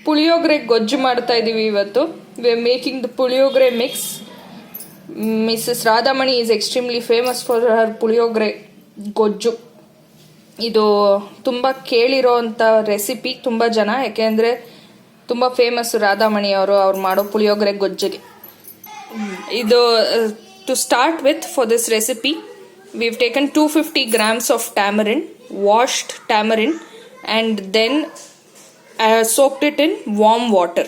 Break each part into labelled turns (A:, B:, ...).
A: ಪುಳಿಯೋಗರೆ ಗೊಜ್ಜು ಮಾಡ್ತಾ ಇದೀವಿ ಇವತ್ತು. We are making the puliyogare mix. Mrs Radhamani is extremely famous for her puliyogare gojju. ಇದು ತುಂಬ ಕೇಳಿರೋ ಅಂಥ ರೆಸಿಪಿ ತುಂಬ ಜನ, ಯಾಕೆಂದರೆ ತುಂಬ ಫೇಮಸ್ ರಾಧಾಮಣಿ ಅವ್ರು ಮಾಡೋ ಪುಳಿಯೋಗರೆ ಗೊಜ್ಜಿಗೆ. ಇದು to start with for this recipe we've taken 250 grams of tamarind, washed tamarind, and then soaked it in warm water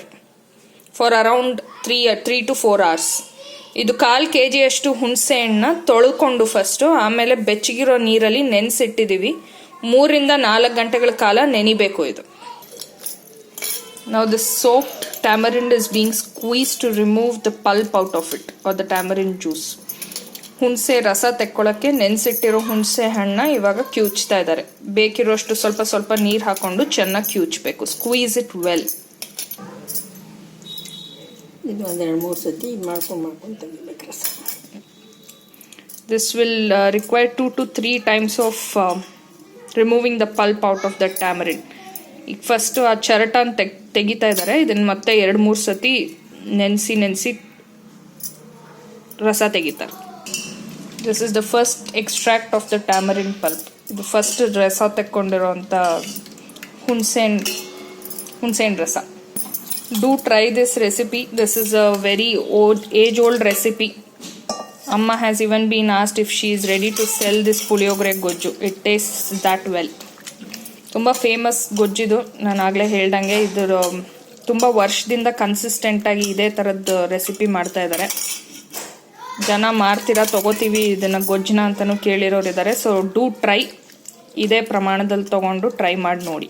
A: for around 3 to 4 hours. ಇದು 1/4 kg ಅಷ್ಟು ಹುಣಸೆ ಹಣ್ಣನ್ನ ತೊಳ್ಕೊಂಡು ಫಸ್ಟು, ಆಮೇಲೆ ಬೆಚ್ಚಗಿರೋ ನೀರಲ್ಲಿ ನೆನೆಸಿಟ್ಟಿದ್ದೀವಿ. 3 ರಿಂದ 4 ಗಂಟೆಗಳ ಕಾಲ ನೆನಿಬೇಕು ಇದು. Now this soaked tamarind is being squeezed to remove the pulp out of it, or the tamarind juice. ಹುಣಸೆ ರಸ ತೆಕ್ಕೊಳ್ಳೋಕ್ಕೆ ನೆನೆಸಿಟ್ಟಿರೋ ಹುಣಸೆ ಹಣ್ಣ ಇವಾಗ ಕ್ಯೂಚ್ತಾ ಇದ್ದಾರೆ. ಬೇಕಿರೋಷ್ಟು ಸ್ವಲ್ಪ ಸ್ವಲ್ಪ ನೀರು ಹಾಕೊಂಡು ಚೆನ್ನಾಗಿ ಕ್ಯೂಚ್ಬೇಕು. Squeeze it well.
B: ಇದು 2-3 ಸತಿ ಮಾಡ್ಕೊಂಡು ತೆಗಿಬೇಕು ರಸ.
A: This will require 2 to 3 times of removing the pulp out of the tamarind. ಈಗ ಫಸ್ಟ್ ಆ ಚರಟನ್ ತೆಗಿತಾ ಇದ್ದಾರೆ. ಇದನ್ನು ಮತ್ತೆ 2-3 ಸತಿ ನೆನೆಸಿ ರಸ ತೆಗಿತಾರೆ. This is the first extract of the tamarind pulp. ಇದು ಫಸ್ಟ್ ರಸ ತೆಕ್ಕೊಂಡಿರೋಂಥ ಹುಣಸೆಹಣ್ಣು ರಸ. Do try this recipe. This is a very age old recipe. Amma has even been asked if she is ready to sell this puliyogare gojju. It taste that well. ತುಂಬ famous ಗೊಜ್ಜಿದು. ನಾನು ಆಗಲೇ ಹೇಳ್ದಂಗೆ ಇದ್ರ ತುಂಬ ವರ್ಷದಿಂದ ಕನ್ಸಿಸ್ಟೆಂಟಾಗಿ ಇದೇ ಥರದ್ದು ರೆಸಿಪಿ ಮಾಡ್ತಾ ಇದ್ದಾರೆ. ಜನ ಮಾರ್ತೀರಾ ತೊಗೋತೀವಿ ಇದನ್ನು ಗೊಜ್ಜನ ಅಂತಲೂ ಕೇಳಿರೋರು ಇದ್ದಾರೆ. So do try. ಇದೇ ಪ್ರಮಾಣದಲ್ಲಿ ತೊಗೊಂಡು ಟ್ರೈ ಮಾಡಿ ನೋಡಿ.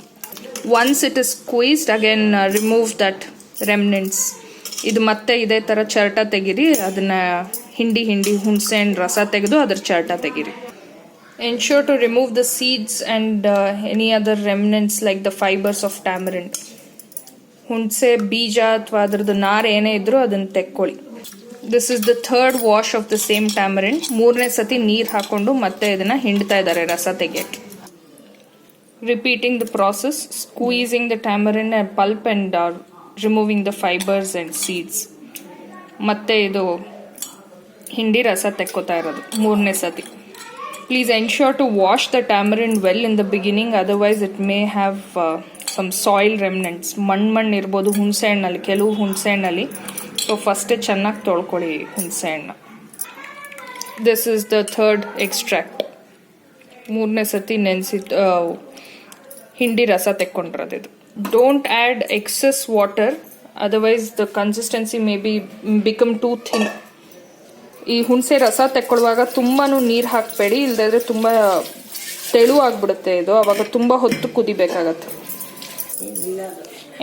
A: Once it is squeezed again remove that remnants. ಇದು ಮತ್ತೆ ಇದೇ ಥರ ಚರ್ಟ ತೆಗೀರಿ. ಅದನ್ನು ಹಿಂಡಿ ಹುಣಸೆ ಹಣ್ಣು ರಸ ತೆಗೆದು ಅದ್ರ ಚರ್ಟ ತೆಗೀರಿ. Ensure to remove the seeds and any other remnants like the fibres of tamarind. ಹುಣಸೆ ಬೀಜ ಅಥವಾ ಅದ್ರದ್ದು ನಾರು ಏನೇ ಇದ್ರೂ ಅದನ್ನು ತೆಕ್ಕೊಳ್ಳಿ. This is the third wash of the same tamarind. 3ನೇ ಸತಿ ನೀರು ಹಾಕೊಂಡು ಮತ್ತೆ ಇದನ್ನು ಹಿಂಡ್ತಾ ಇದ್ದಾರೆ ರಸ ತೆಗೆಯಕ್ಕೆ. Repeating the process, squeezing the tamarind pulp and removing the fibres and seeds. ಮತ್ತೆ ಇದು ಹಿಂಡಿ ರಸ ತೆಕ್ಕೋತಾ ಇರೋದು 3ನೇ ಸತಿ. Please ensure to wash the tamarind well in the beginning, otherwise it may have some soil remnants. ಮಣ್ಣು ಇರ್ಬೋದು ಹುಣಸೆ ಹಣ್ಣಲ್ಲಿ, ಕೆಲವು ಹುಣಸೆ ಹಣ್ಣಲ್ಲಿ. ಸೊ ಫಸ್ಟೇ ಚೆನ್ನಾಗಿ ತೊಳ್ಕೊಳ್ಳಿ ಹುಣಸೆ ಹಣ್ಣು. This is the third extract. 3ನೇ ಸತಿ ಹಿಂಡಿ ರಸ ತೆಕ್ಕೊಂಡಿರೋದು ಇದು. Don't add excess water, otherwise the consistency may be become too thin. ಈ ಹುಣಸೆ ರಸ ತೆಕ್ಕೊಳ್ಳುವಾಗ ತುಂಬಾ ನೀರು ಹಾಕಬೇಡಿ, ಇಲ್ಲದಿದ್ರೆ ತುಂಬ ತೆಳುವಾಗ್ಬಿಡುತ್ತೆ ಇದು. ಆವಾಗ ತುಂಬ ಹೊತ್ತು ಕುದಿಬೇಕಾಗತ್ತೆ.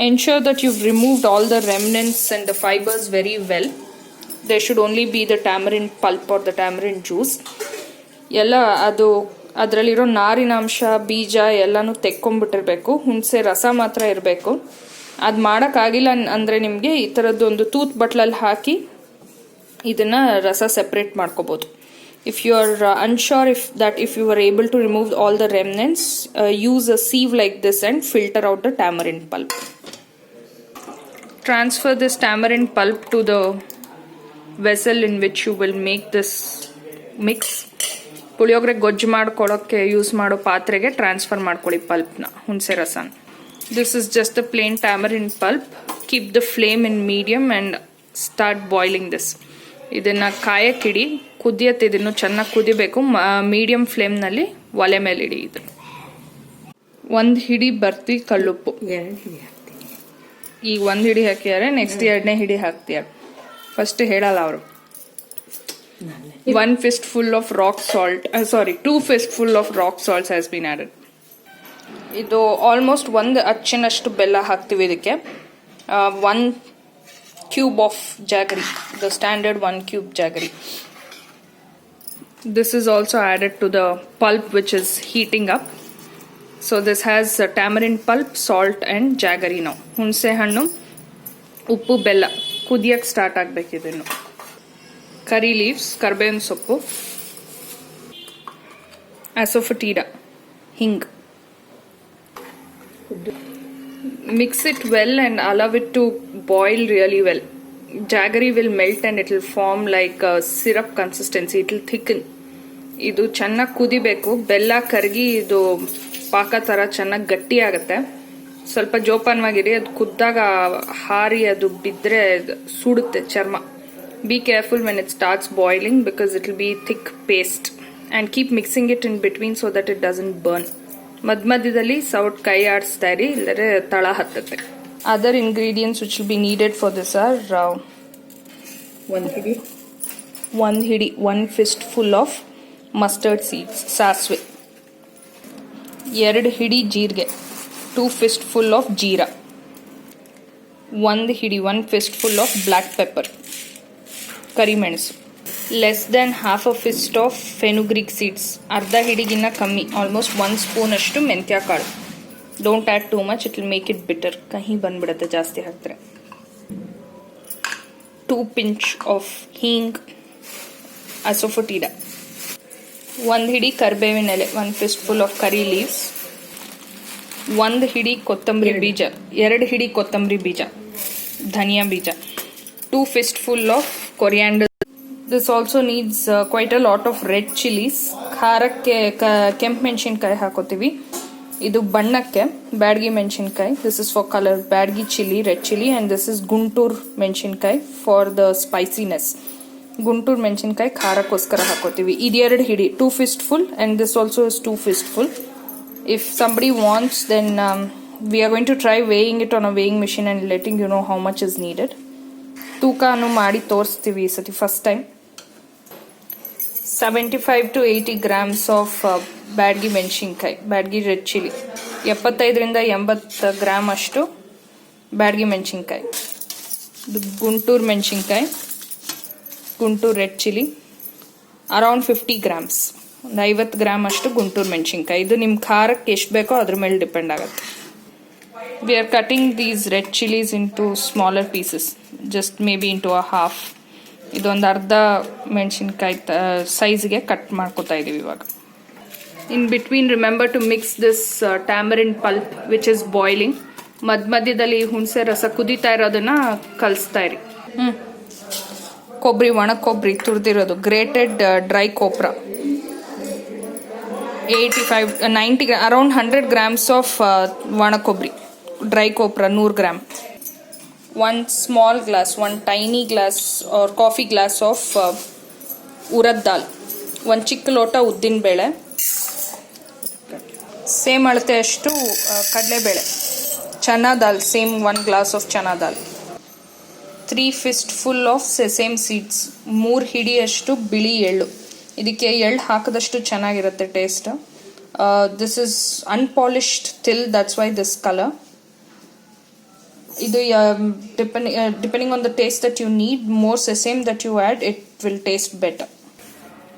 A: Ensure that you've removed all the remnants and the fibers very well. There should only be the tamarind pulp or the tamarind juice. ಎಲ್ಲ ಅದು ಅದರಲ್ಲಿರೋ ನಾರಿನಾಂಶ ಬೀಜ ಎಲ್ಲನೂ ತೆಕ್ಕೊಂಬಿಟ್ಟಿರಬೇಕು. ಹುಣಸೆ ರಸ ಮಾತ್ರ ಇರಬೇಕು. ಅದು ಮಾಡೋಕ್ಕಾಗಿಲ್ಲ ಅಂದರೆ ನಿಮಗೆ ಈ ಥರದ್ದೊಂದು ತೂತ್ ಬಟ್ಲಲ್ಲಿ ಹಾಕಿ ಇದನ್ನು ರಸ ಸೆಪ್ರೇಟ್ ಮಾಡ್ಕೋಬೋದು. If you are unsure if you were able to remove all the remnants, use a sieve like this and filter out the tamarind pulp. Transfer this tamarind pulp to the vessel in which you will make this mix. Puliyogare ಗೊಜ್ಜು ಮಾಡ್ಕೊಳ್ಳೋಕ್ಕೆ use ಮಾಡೋ ಪಾತ್ರೆಗೆ transfer ಮಾಡ್ಕೊಳ್ಳಿ ಪಲ್ಪ್ನ, ಹುಣಸೆ ರಸನ. This is just the plain tamarind pulp. Keep the flame in medium and start boiling this. ಇದನ್ನು ಕಾಯಕ್ಕಿಡಿ, ಕುದಿಯತ್ತೆ. ಇದನ್ನು ಚೆನ್ನಾಗಿ ಕುದಿಬೇಕು. ಮೀಡಿಯಮ್ ಫ್ಲೇಮ್ನಲ್ಲಿ ಒಲೆ ಮೇಲೆ ಇಡಿ. ಇದು 1 ಹಿಡಿ ಬರ್ತಿ ಕಲ್ಲುಪ್ಪು. ಈಗ 1 ಹಿಡಿ ಹಾಕಿದ್ದಾರೆ, ನೆಕ್ಸ್ಟ್ 2ನೇ ಹಿಡಿ ಹಾಕ್ತಿದ್ದಾರೆ. ಫಸ್ಟ್ ಹೇಳಲ್ಲ ಅವರು. 1 fistful of rock salt, 2 fistful of rock salts has been added. ಇದು ಆಲ್ಮೋಸ್ಟ್ 1 ಅಚ್ಚಿನಷ್ಟು ಬೆಲ್ಲ ಹಾಕ್ತೀವಿ ಇದಕ್ಕೆ. 1 cube of jaggery, the standard 1 cube jaggery. This is also added to the pulp which is heating up. So this has tamarind pulp, salt and jaggery now. ಹುಣಸೆ ಹಣ್ಣು, ಉಪ್ಪು, ಬೆಲ್ಲ ಕುದಿಯಕ್ಕೆ start ಆಗಬೇಕಿದನ್ನು. ಕರಿ leaves, ಕರ್ಬೇವಿನ ಸೊಪ್ಪು, ಅಸೋಫಟಿಡಾ, ಹಿಂಗ್. Mix it well and allow it to boil really well. Jaggery will melt and it will form like a syrup consistency. It will thicken. ಇದು ಚೆನ್ನಾಗಿ ಕುದಿಬೇಕು. ಬೆಲ್ಲ ಕರಗಿ ಇದು ಪಾಕ ತರ ಚೆನ್ನಾಗಿ ಗಟ್ಟಿ ಆಗುತ್ತೆ. ಸ್ವಲ್ಪ ಜೋಪಾನವಾಗಿರಿ, ಅದು ಕುದ್ದಾಗ ಹಾರಿ ಅದು ಬಿದ್ರೆ ಸುಡುತ್ತೆ ಚರ್ಮ. Be careful when it starts boiling because it will be thick paste, and keep mixing it in between so that it doesn't burn. ಮಧ್ಯದಲ್ಲಿ ಸೌಟ್ ಕೈ ಆಡಿಸ್ತಾ ಇರಿ, ಇಲ್ಲದ್ರೆ ತಳ ಹತ್ತುತ್ತೆ. Other ingredients which will be needed for this are one fistful of mustard seeds, ಸಾಸಿವೆ, 2 ಹಿಡಿ ಜೀರಿಗೆ, 2 fistful of jeera, 1 fistful of black pepper, ಕರಿಮೆಣಸು, less than half a fist of fenugreek seeds, ಅರ್ಧ ಹಿಡಿಗಿನ್ನ ಕಮ್ಮಿ, almost 1 spoon ಅಷ್ಟು ಮೆಂತ್ಯ ಕಾಳು. Don't add too much, it will make it bitter. ಕಹಿ ಬಂದ್ಬಿಡುತ್ತೆ ಜಾಸ್ತಿ ಹಾಕಿದ್ರೆ. 2 pinch of hing, asafoetida, 1 ಹಿಡಿ ಕರಿಬೇವಿನ ಎಲೆ, 1 fistful of curry leaves, 1 ಹಿಡಿ ಕೊತ್ತಂಬರಿ ಬೀಜ, 2 ಹಿಡಿ ಕೊತ್ತಂಬರಿ ಬೀಜ, ಧನಿಯಾ ಬೀಜ, 2 fistful of coriander. This also needs quite a lot of red chilies. ಖಾರಕ್ಕೆ ಕೆಂಪು ಮೆಣಸಿನಕಾಯಿ ಹಾಕೋತೀವಿ. ಇದು ಬಣ್ಣಕ್ಕೆ ಬ್ಯಾಡಗಿ ಮೆಣಸಿನಕಾಯಿ. This is for color. Byadgi chili, red chili, and this is Guntur ಮೆಣಸಿನಕಾಯಿ for the spiciness. ಗುಂಟೂರ್ ಮೆಣಸಿನಕಾಯಿ ಖಾರಕ್ಕೋಸ್ಕರ ಹಾಕೋತೀವಿ. ಇದು 2 ಹಿಡಿ, 2 fistful, and this also is 2 fistful. If somebody wants, then we are going to try weighing it on a weighing machine and letting you know how much is needed. ತೂಕನು ಮಾಡಿ ತೋರಿಸ್ತೀವಿ ಈ ಸತಿ first time. 75 to 80 grams of Byadgi ಮೆಣಸಿನ್ಕಾಯಿ, Byadgi red chilli, 75ರಿಂದ 80 gram ಅಷ್ಟು ಬ್ಯಾಡಗಿ ಮೆಣಸಿನ್ಕಾಯಿ. ಗುಂಟೂರು ಮೆಣಸಿನ್ಕಾಯಿ, Guntur red chilli, around 50 grams, ಒಂದು 50 ಗ್ರಾಮ್ ಅಷ್ಟು ಗುಂಟೂರು ಮೆಣಸಿನ್ಕಾಯಿ. ಇದು ನಿಮ್ಮ ಖಾರಕ್ಕೆ ಎಷ್ಟು ಬೇಕೋ ಅದ್ರ ಮೇಲೆ ಡಿಪೆಂಡ್ ಆಗುತ್ತೆ. We are cutting these red chilies into smaller pieces, just maybe into a half. ಇದೊಂದು ಅರ್ಧ ಮೆಣಸಿನ್ಕಾಯಿ ಸೈಜ್ಗೆ ಕಟ್ ಮಾಡ್ಕೊತಾ ಇದೀವಿ ಇವಾಗ. In between, remember to mix this tamarind pulp which is boiling. ಮಧ್ಯದಲ್ಲಿ ಹುಣಸೆ ರಸ ಕುದೀತಾ ಇರೋದನ್ನ ಕಲಿಸ್ತಾ ಇರಿ. ಕೊಬ್ಬರಿ, ಒಣ ಕೊಬ್ಬರಿ ತುರಿದಿರೋದು, grated dry copra, 90 around 100 grams of ಒಣ ಕೊಬ್ಬರಿ, dry copra 100 gram, 1 small glass, 1 tiny glass or coffee glass of urad dal, 1 ಚಿಕ್ಕ ಲೋಟ ಉದ್ದಿನ ಬೇಳೆ, ಸೇಮ್ ಅಳತೆ ಅಷ್ಟು ಕಡಲೆಬೇಳೆ, chana dal, same 1 glass of chana dal, 3 fistful of sesame seeds, 3 ಹಿಡಿಯಷ್ಟು ಬಿಳಿ ಎಳ್ಳು. ಇದಕ್ಕೆ ಎಳ್ಳು ಹಾಕಿದಷ್ಟು ಚೆನ್ನಾಗಿರುತ್ತೆ taste. This is unpolished til, that's why this colour. ಇದು depending on the taste that you need, more sesame that you add, it will taste better.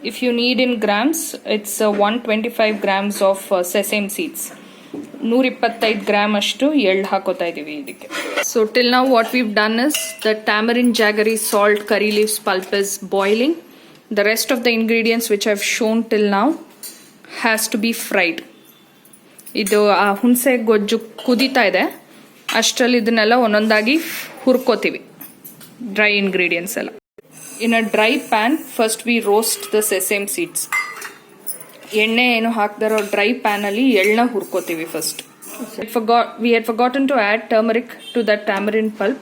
A: If you need in grams, it's 125 grams of sesame seeds, 125 gram ಅಷ್ಟು ಎಳ್ಳು ಹಾಕೋತಾ ಇದೀವಿ ಇದಕ್ಕೆ. So till now what we've done is the tamarind, jaggery, salt, curry leaves pulp is boiling. The rest of the ingredients which I've shown till now has to be fried. ಇದು ಆ ಹುಣಸೆ ಗೊಜ್ಜು ಕುದೀತಾ ಇದೆ, ಅಷ್ಟರಲ್ಲಿ ಇದನ್ನೆಲ್ಲ ಒಂದೊಂದಾಗಿ ಹುರ್ಕೋತೀವಿ, ಡ್ರೈ ಇಂಗ್ರೀಡಿಯೆಂಟ್ಸ್ ಎಲ್ಲ. In a dry pan first we roast the sesame seeds. ಎಣ್ಣೆ ಏನು ಹಾಕ್ದಾರೋ ಡ್ರೈ ಪ್ಯಾನಲ್ಲಿ ಎಳ್ಳನ್ನ ಹುರ್ಕೋತೀವಿ first. We had forgotten to add turmeric to that tamarind pulp.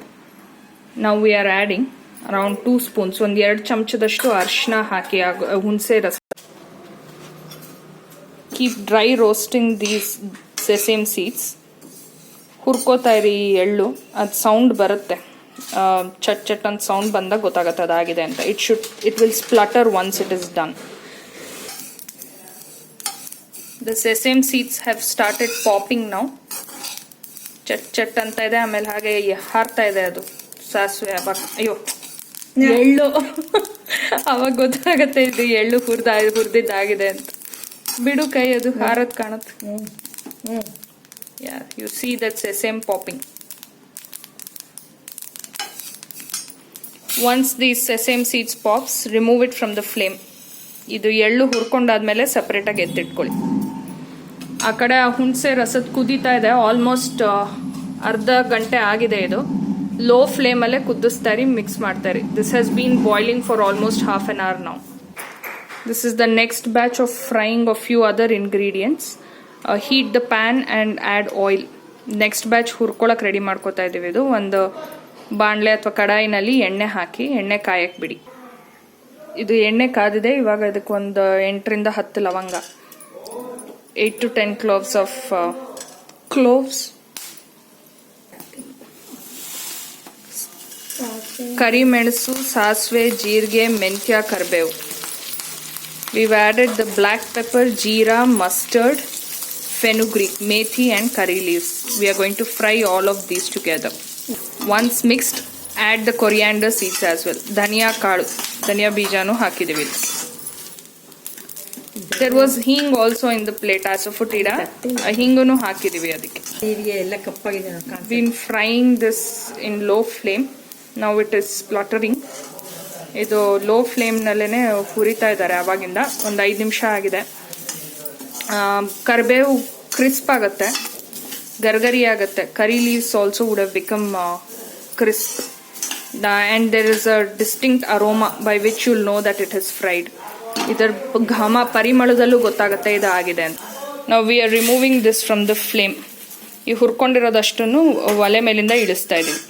A: Now we are adding around 2 spoons, 2 ಚಮಚದಷ್ಟು ಅರಿಶಿನ ಹಾಕಿ ಹುಣಸೆ ರಸ. Keep dry roasting these sesame seeds. ಹುರ್ಕೋತಾ ಇರಿ ಎಳ್ಳು, ಅದು ಸೌಂಡ್ ಬರುತ್ತೆ, ಚಟ್ ಚಟ್ ಅಂತ ಸೌಂಡ್ ಬಂದಾಗ ಗೊತ್ತಾಗುತ್ತೆ ಅದಾಗಿದೆ ಅಂತ. It will splutter once it is done. The sesame seeds have started popping now. ಚಟ್ ಚಟ್ ಅಂತ ಇದೆ, ಆಮೇಲೆ ಹಾಗೆ ಹಾರ್ತಾ ಇದೆ ಅದು ಸಾಸಿವೆ. ಅಯ್ಯೋ ಎಳ್ಳು ಅವಾಗ ಗೊತ್ತಾಗತ್ತೆ ಇದು ಎಳ್ಳು ಹುರಿದಿದ್ದಾಗಿದೆ ಅಂತ. ಬಿಡು ಕೈ, ಅದು ಹಾರದ್ ಕಾಣುತ್ತೆ. Yeah, you see that sesame popping. Once these sesame seeds pops, remove it from the flame. ಇದು ಎಳ್ಳು ಹುರ್ಕೊಂಡಾದ್ಮೇಲೆ ಸಪ್ರೇಟ್ ಆಗಿ ಎತ್ತಿಟ್ಕೊಳ್ಳಿ. ಆ ಕಡೆ ಹುಣಸೆ ರಸದ ಕುದೀತಾ ಇದೆ, ಆಲ್ಮೋಸ್ಟ್ ಅರ್ಧ ಗಂಟೆ ಆಗಿದೆ ಇದು. ಲೋ ಫ್ಲೇಮಲ್ಲೇ ಕುದಿಸ್ತಾ ಇರಿ, ಮಿಕ್ಸ್ ಮಾಡ್ತಾ ಇರಿ. This has been boiling for almost half an hour now. This is the next batch of frying of few other ingredients. Heat the pan and add oil. Next batch ಹುರ್ಕೊಳಕ್ಕೆ ready ಮಾಡ್ಕೋತಾ ಇದ್ದೀವಿ. ಇದು ಒಂದು ಬಾಣಲೆ ಅಥವಾ ಕಡಾಯಿನಲ್ಲಿ ಎಣ್ಣೆ ಹಾಕಿ ಎಣ್ಣೆ ಕಾಯಕ್ಕೆ ಬಿಡಿ. ಇದು ಎಣ್ಣೆ ಕಾದಿದೆ. ಇವಾಗ ಇದಕ್ಕೆ ಒಂದು 8 ರಿಂದ 10 ಲವಂಗ, 8 to 10 cloves of cloves, ಕರಿಮೆಣಸು, ಸಾಸಿವೆ, ಜೀರಿಗೆ, ಮೆಂತ್ಯ, ಕರಿಬೇವು. We've added the black pepper, jeera, mustard, fenugreek, methi and curry leaves. We are going to fry all of these together. Once mixed, add the coriander seeds as well. Dhania kaadu, dhania bijanu hakidivi. There was hing also in the plate as a futida. Hingunu hakidivi adike.
B: ನೀರಿಗೆ ಎಲ್ಲ ಕಪ್ಪಾಗಿದೆ ನೋಡಿ.
A: Been frying this in low flame. Now it is spluttering. ಇದು low ಫ್ಲೇಮ್ನಲ್ಲೇ ಹುರಿತಾ ಇದ್ದಾರೆ ಆವಾಗಿಂದ. ಒಂದು 5 ನಿಮಿಷ ಆಗಿದೆ. ಕರಿಬೇವು ಕ್ರಿಸ್ಪ್ ಆಗುತ್ತೆ, ಗರ್ಗರಿ ಆಗುತ್ತೆ. Curry leaves also would have become crisp and there is a distinct aroma by which you'll know that it is fried. ಇದರ ಘಮ ಪರಿಮಳದಲ್ಲೂ ಗೊತ್ತಾಗುತ್ತೆ ಇದು ಆಗಿದೆ ಅಂತ. ನಾವು we are removing this from the flame. ಈ ಹುರ್ಕೊಂಡಿರೋದಷ್ಟನ್ನು ಒಲೆ ಮೇಲಿಂದ ಇಳಿಸ್ತಾ ಇದೀವಿ.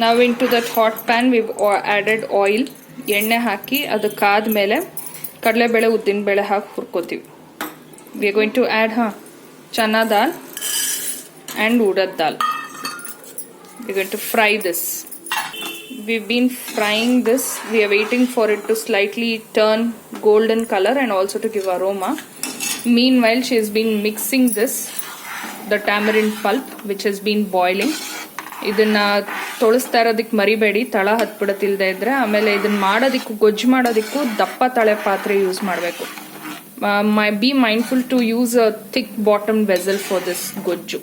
A: ನಾವು into that hot pan we added oil. ಎಣ್ಣೆ ಹಾಕಿ ಅದು ಕಾದ ಮೇಲೆ ಕಡಲೆಬೇಳೆ, ಉದ್ದಿನಬೇಳೆ ಹಾಕಿ ಹುರ್ಕೋತೀವಿ. We are going to add chana dal and urad dal. We are going to fry this. We've been frying this. We are waiting for it to slightly turn golden color and also to give aroma. Meanwhile, she has been mixing this, the tamarind pulp which has been boiling. ಇದನ್ನ ತೊಳಸ್ತಾ ಇರೋದಕ್ಕೆ ಮರಿಬೇಡಿ, ತಳ ಹತ್ಬಿಡತ್ತಿಲ್ದೆ ಇದ್ರೆ. ಆಮೇಲೆ ಇದನ್ನ ಮಾಡೋದಕ್ಕೂ, ಗೊಜ್ಜು ಮಾಡೋದಕ್ಕೂ ದಪ್ಪ ತಳೆ ಪಾತ್ರೆ ಯೂಸ್ ಮಾಡಬೇಕು. Be mindful to use a thick bottom vessel for this gojju.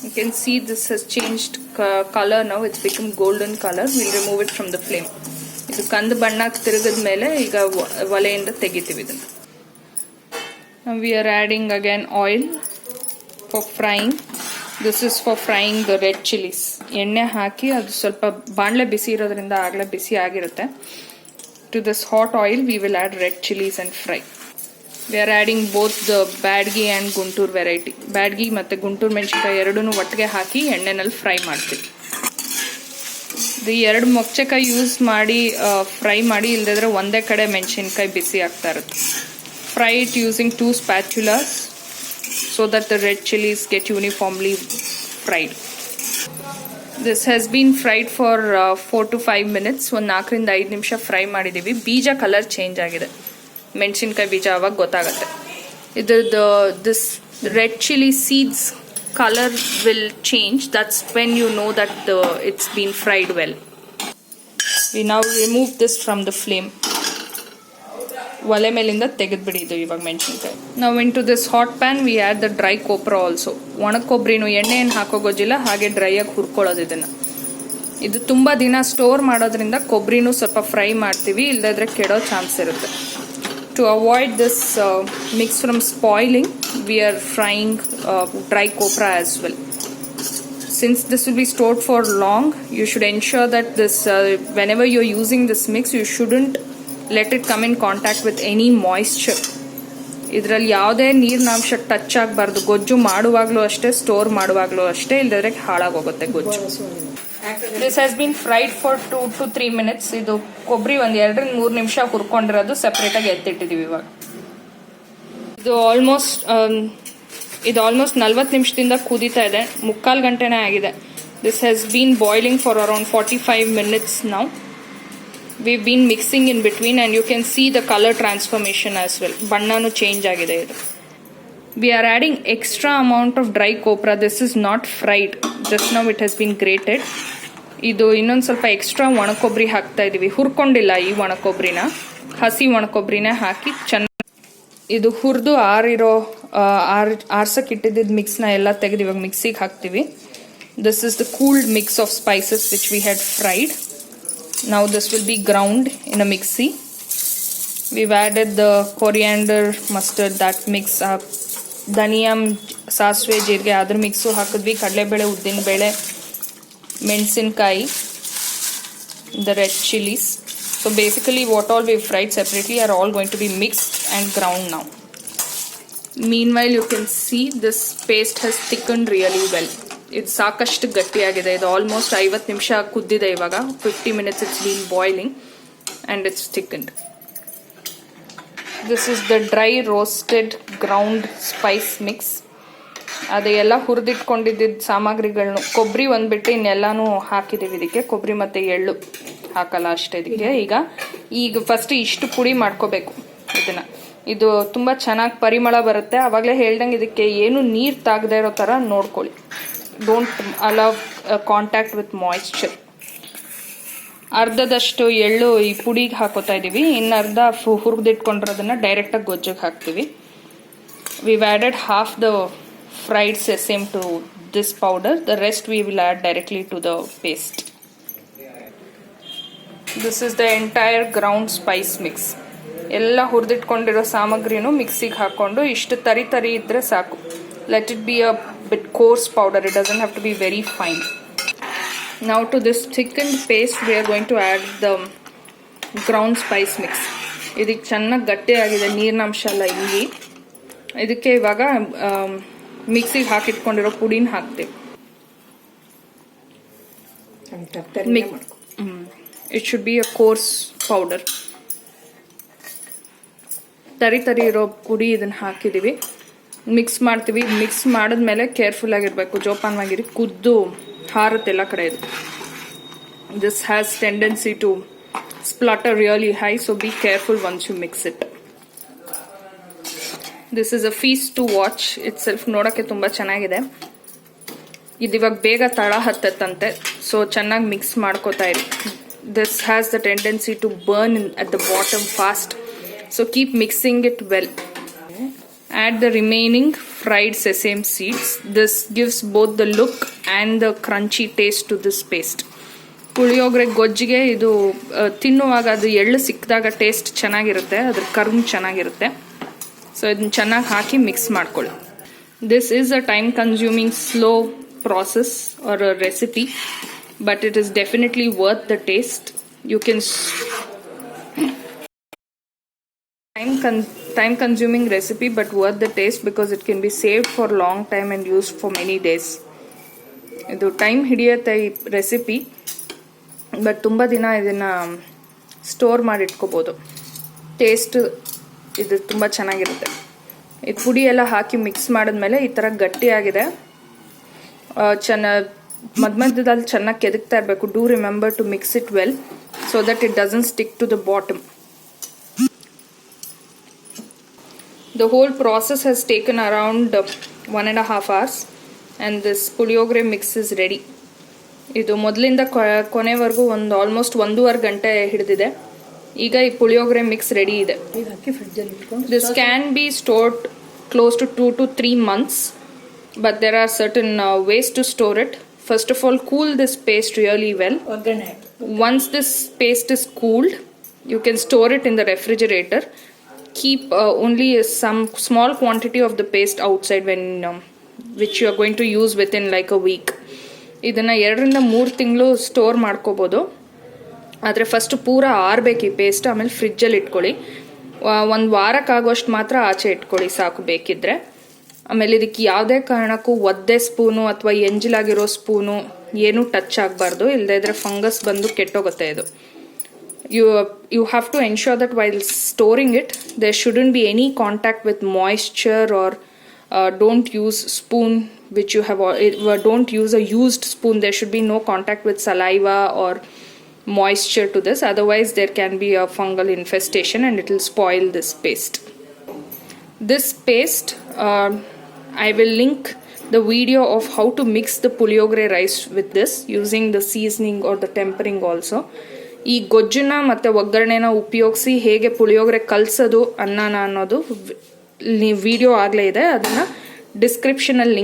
A: You can see this has changed color now. It's become golden color. We'll remove it from the flame. ಇದು ಕಂದು ಬಣ್ಣಕ್ಕೆ ತಿರುಗಿದ ಮೇಲೆ ಈಗ ಒಲೆಯಿಂದ ತೆಗಿತೀವಿ ಇದನ್ನ. We are adding again oil for frying. This is for frying the red chilies. ಎಣ್ಣೆ ಹಾಕಿ ಅದು ಸ್ವಲ್ಪ ಬಾಣಲೆ ಬಿಸಿ ಇರೋದ್ರಿಂದ ಆಗಲೇ ಬಿಸಿ ಆಗಿರುತ್ತೆ. To this hot oil we will add red chilies and fry. We are adding both the Byadgi and Guntur variety. Byadgi ಮತ್ತು ಗುಂಟೂರು ಮೆಣಸಿನಕಾಯಿ ಎರಡೂ ಒಟ್ಟಿಗೆ ಹಾಕಿ ಎಣ್ಣೆನಲ್ಲಿ ಫ್ರೈ ಮಾಡ್ತೀವಿ. ಇದು 2 ಮೊಗಚೆಕಾಯಿ ಯೂಸ್ ಮಾಡಿ ಫ್ರೈ ಮಾಡಿ, ಇಲ್ಲದಿದ್ರೆ ಒಂದೇ ಕಡೆ ಮೆಣಸಿನಕಾಯಿ ಬಿಸಿ ಆಗ್ತಾ ಇರುತ್ತೆ. Fry it using 2 spatulas so that the red chilies get uniformly fried. This has been fried for 4 to 5 minutes. ಒಂದು 4 ರಿಂದ 5 ನಿಮಿಷ ಫ್ರೈ ಮಾಡಿದ್ದೀವಿ. ಬೀಜ ಕಲರ್ ಚೇಂಜ್ ಆಗಿದೆ, ಮೆಣಸಿನಕಾಯಿ ಬೀಜ ಆವಾಗ ಗೊತ್ತಾಗುತ್ತೆ. ಇದ್ರದ್ದು this red chilli seeds colour will change. That's when you know that it's been fried well. We now remove this from the flame. ಒಲೆ ಮೇಲಿಂದ ತೆಗೆದ್ಬಿಡಿ ಇದು ಇವಾಗ ಮೆಣಸಿನ್ಕಾಯಿ. ನಾವು into this hot pan we add the dry kobbari also. ಒಣ ಕೊಬ್ಬರಿನೂ ಎಣ್ಣೆ ಏನು ಹಾಕೋ ಗೊಜ್ಜಿಲ್ಲ, ಹಾಗೆ ಡ್ರೈ ಆಗಿ ಹುರ್ಕೊಳ್ಳೋದು ಇದನ್ನು. ಇದು ತುಂಬ ದಿನ ಸ್ಟೋರ್ ಮಾಡೋದ್ರಿಂದ ಕೊಬ್ಬರಿನೂ ಸ್ವಲ್ಪ ಫ್ರೈ ಮಾಡ್ತೀವಿ, ಇಲ್ಲದ್ರೆ ಕೆಡೋ ಚಾನ್ಸ್ ಇರುತ್ತೆ. To avoid this mix from spoiling we are frying dry copra as well. Since this will be stored for long, you should ensure that this whenever you're using this mix, you shouldn't let it come in contact with any moisture. ಇದರಲ್ಲಿ ಯಾವುದೇ ನೀರಿನಾಂಶ touch ಆಗಬಾರ್ದು. ಗೊಜ್ಜು ಮಾಡುವಾಗಲೂ ಅಷ್ಟೇ, store ಮಾಡುವಾಗಲೂ ಅಷ್ಟೇ, ಇಲ್ಲದ್ರೆ ಹಾಳಾಗೋಗುತ್ತೆ ಗೊಜ್ಜು. This has bean fried for 2 to 3 minutes. ಇದು ಕೊಬ್ಬರಿ ಒಂದು 2 ರಿಂದ 3 ನಿಮಿಷ ಹುರ್ಕೊಂಡಿರೋದು ಸೆಪ್ರೇಟಾಗಿ ಎತ್ತಿಟ್ಟಿದ್ದೀವಿ ಇವಾಗ. ಇದು ಆಲ್ಮೋಸ್ಟ್ 40 ನಿಮಿಷದಿಂದ ಕುದೀತಾ ಇದೆ. 3/4 ಗಂಟೆನೇ ಆಗಿದೆ. This has been boiling for around 45 minutes now. We've been mixing in between and you can see the color transformation as well. ಬಣ್ಣನೂ ಚೇಂಜ್ ಆಗಿದೆ ಇದು. We are adding extra amount of dry copra. This is not fried. Just now it has been grated. ಇದು ಇನ್ನೊಂದು ಸ್ವಲ್ಪ extra ಒಣಕೊಬ್ಬರಿ ಹಾಕ್ತಾ ಇದೀವಿ. ಹುರ್ಕೊಂಡಿಲ್ಲ ಈ ಒಣಕೊಬ್ಬರಿನ, ಹಸಿ ಒಣಕೊಬ್ಬರಿನ ಹಾಕಿ ಚೆನ್ನಾಗಿ ಇದು ಹುರಿದು ಆರ್ಸಕ್ಕಿಟ್ಟಿದ್ದ ಮಿಕ್ಸ್ನ ಎಲ್ಲ ತೆಗೆದು ಇವಾಗ ಮಿಕ್ಸಿಗೆ ಹಾಕ್ತೀವಿ. This is the cooled mix of spices which we had fried. Now this will be ground in a mixie. We've added the coriander, mustard, that mix up. ಧನಿಯಾ, ಸಾಸಿವೆ, ಜೀರಿಗೆ ಅದ್ರ ಮಿಕ್ಸು ಹಾಕಿದ್ವಿ. ಕಡಲೆಬೇಳೆ, ಉದ್ದಿನಬೇಳೆ, ಮೆಣಸಿನ್ಕಾಯಿ, the red chilies. So basically what all we've fried separately are all going to be mixed and ground now. Meanwhile you can see this paste has thickened really well. ಇದು ಸಾಕಷ್ಟು ಗಟ್ಟಿಯಾಗಿದೆ. ಇದು ಆಲ್ಮೋಸ್ಟ್ 50 ನಿಮಿಷ ಕುದ್ದಿದೆ ಇವಾಗ. 50 minutes it's been boiling and it's thickened. This is the dry roasted ground spice mix. ಅದೆಲ್ಲ ಹುರಿದಿಟ್ಕೊಂಡಿದ್ದ ಸಾಮಗ್ರಿಗಳನ್ನ ಕೊಬ್ಬರಿ ಒಂದ್ಬಿಟ್ಟು ಇನ್ನೆಲ್ಲಾನು ಹಾಕಿದ್ದೀವಿ ಇದಕ್ಕೆ. ಕೊಬ್ಬರಿ ಮತ್ತು ಎಳ್ಳು ಹಾಕಲ್ಲ ಅಷ್ಟೇ ಇದಕ್ಕೆ. ಈಗ ಫಸ್ಟ್ ಇಷ್ಟು ಪುಡಿ ಮಾಡ್ಕೋಬೇಕು ಇದನ್ನ. ಇದು ತುಂಬ ಚೆನ್ನಾಗಿ ಪರಿಮಳ ಬರುತ್ತೆ. ಆವಾಗಲೇ ಹೇಳ್ದಂಗೆ ಇದಕ್ಕೆ ಏನು ನೀರು ತಾಗದೇ ಇರೋ ಥರ ನೋಡ್ಕೊಳ್ಳಿ. Don't allow contact with moisture. ಅರ್ಧದಷ್ಟು ಎಳ್ಳು ಈ ಪುಡಿಗೆ ಹಾಕೋತಾ ಇದ್ದೀವಿ. ಇನ್ನು ಅರ್ಧ ಹುರಿದಿಟ್ಕೊಂಡಿರೋದನ್ನ ಡೈರೆಕ್ಟಾಗಿ ಗೊಜ್ಜಿಗೆ ಹಾಕ್ತೀವಿ. we've added half the fried sesame to this powder. The rest we will add directly to the paste. This is the entire ground spice mix. ಎಲ್ಲ ಹುರಿದಿಟ್ಕೊಂಡಿರೋ ಸಾಮಗ್ರಿನೂ ಮಿಕ್ಸಿಗೆ ಹಾಕೊಂಡು ಇಷ್ಟು ತರಿ ಇದ್ರೆ ಸಾಕು. Let it be a bit coarse powder. It doesn't have to be very fine. Now to this thickened paste we are going to add the ground spice mix. ಇದಕ್ಕೆ ಚೆನ್ನಾಗಿ ಗಟ್ಟಿಯಾಗಿದೆ, ನೀರಿನಂಶ ಎಲ್ಲ ಇಂಗಿ. ಇದಕ್ಕೆ ಇವಾಗ ಮಿಕ್ಸಿಗೆ ಹಾಕಿಟ್ಕೊಂಡಿರೋ ಪುಡಿನ ಹಾಕ್ತೀವಿ. It should be a course powder. ತರಿ ಇರೋ ಪುಡಿ ಇದನ್ನ ಹಾಕಿದೀವಿ. ಮಿಕ್ಸ್ ಮಾಡ್ತೀವಿ. ಮಿಕ್ಸ್ ಮಾಡಿದ್ಮೇಲೆ ಕೇರ್ಫುಲ್ ಆಗಿರ್ಬೇಕು, ಜೋಪಾನವಾಗಿರಿ, ಕುದ್ದು ಹಾರುತ್ತೆಲ್ಲ ಕಡೆ ಇದು. This has tendency to splutter really high, so be careful once you mix it. This is a feast to watch itself. ನೋಡೋಕ್ಕೆ ತುಂಬ ಚೆನ್ನಾಗಿದೆ. ಇದು ಇವಾಗ ಬೇಗ ತಳ ಹತ್ತತ್ತಂತೆ, ಸೊ ಚೆನ್ನಾಗಿ ಮಿಕ್ಸ್ ಮಾಡ್ಕೋತಾ ಇರಿ. This has the tendency to burn at the bottom fast, so keep mixing it well. Add the remaining fried sesame seeds. This gives both the look and the crunchy taste to this paste. Puliyogare ಗೊಜ್ಜಿಗೆ ಇದು ತಿನ್ನುವಾಗ ಅದು ಎಳ್ಳು ಸಿಕ್ಕಿದಾಗ taste ಚೆನ್ನಾಗಿರುತ್ತೆ, ಅದ್ರ ಕರ್ಮ್ ಚೆನ್ನಾಗಿರುತ್ತೆ. So ಇದನ್ನ ಚೆನ್ನಾಗಿ ಹಾಕಿ ಮಿಕ್ಸ್ ಮಾಡ್ಕೊಳ್ಳಿ. This is a time consuming slow process or a recipe, but it is definitely worth the taste. You can time consuming recipe but worth the taste because it can be saved for long time and used for many days. ಇದು time ಹಿಡಿಯುತ್ತೆ ಈ recipe, but ತುಂಬ ದಿನ ಇದನ್ನ store ಮಾಡಿ ಇಟ್ಕೋಬೋದು. Taste ಇದು ತುಂಬ ಚೆನ್ನಾಗಿರುತ್ತೆ. ಇದು ಪುಡಿ ಎಲ್ಲ ಹಾಕಿ ಮಿಕ್ಸ್ ಮಾಡಿದ್ಮೇಲೆ ಈ ಥರ ಗಟ್ಟಿಯಾಗಿದೆ. ಮಧ್ಯದಲ್ಲಿ ಚೆನ್ನಾಗಿ ಕೆದಕ್ತಾ ಇರಬೇಕು. Do remember to mix it well so that it doesn't stick to the bottom. The whole process has taken around 1.5 hours and this puliyogre mix is ready. ಇದು ಮೊದಲಿಂದ ಕೊನೆವರೆಗೂ ಒಂದು ಆಲ್ಮೋಸ್ಟ್ 1.5 ಗಂಟೆ ಹಿಡಿದಿದೆ. ಈಗ ಈ ಪುಳಿಯೋಗರೆ ಮಿಕ್ಸ್ ರೆಡಿ ಇದೆ. This can be stored close to 2 to 3 months, but there are certain ways to store it. First of all, cool this paste really well. Once this paste is cooled, you can store it in the refrigerator. Keep only some small quantity of the paste outside when which you are going to use within like a week. ಇದನ್ನ 2 ರಿಂದ 3 ತಿಂಗಳು store ಮಾಡ್ಕೋಬಹುದು. ಆದರೆ first ಪೂರ ಆರಬೇಕು ಈ paste, ಆಮೇಲೆ ಫ್ರಿಜ್ಜಲ್ಲಿ ಇಟ್ಕೊಳ್ಳಿ. 1 ವಾರಕ್ಕಾಗೋಷ್ಟು ಮಾತ್ರ ಆಚೆ ಇಟ್ಕೊಳ್ಳಿ ಸಾಕು ಬೇಕಿದ್ರೆ. ಆಮೇಲೆ ಇದಕ್ಕೆ ಯಾವುದೇ ಕಾರಣಕ್ಕೂ ಒದ್ದೆ ಸ್ಪೂನು ಅಥವಾ ಎಂಜಿಲಾಗಿರೋ ಸ್ಪೂನು ಏನೂ ಟಚ್ ಆಗಬಾರ್ದು, ಇಲ್ಲದೇ ಇದ್ರೆ ಫಂಗಸ್ ಬಂದು ಕೆಟ್ಟೋಗುತ್ತೆ ಇದು. You have to ensure that while storing it, there shouldn't be any contact with moisture or don't use spoon which you have, don't use a used spoon. There should be no contact with saliva or moisture to this, otherwise there can be a fungal infestation and it will spoil this paste. This paste, I will link the video of how to mix the puliyogre rice with this using the seasoning or the tempering also. ಈ ಗೊಜ್ಜನ್ನ ಮತ್ತು ಒಗ್ಗರಣೆನ ಉಪಯೋಗಿಸಿ ಹೇಗೆ ಪುಳಿಯೋಗರೆ ಕಲಸೋದು ಅನ್ನನ ಅನ್ನೋದು video ಆಗಲೇ ಇದೆ. ಅದನ್ನು ಡಿಸ್ಕ್ರಿಪ್ಷನಲ್ಲಿ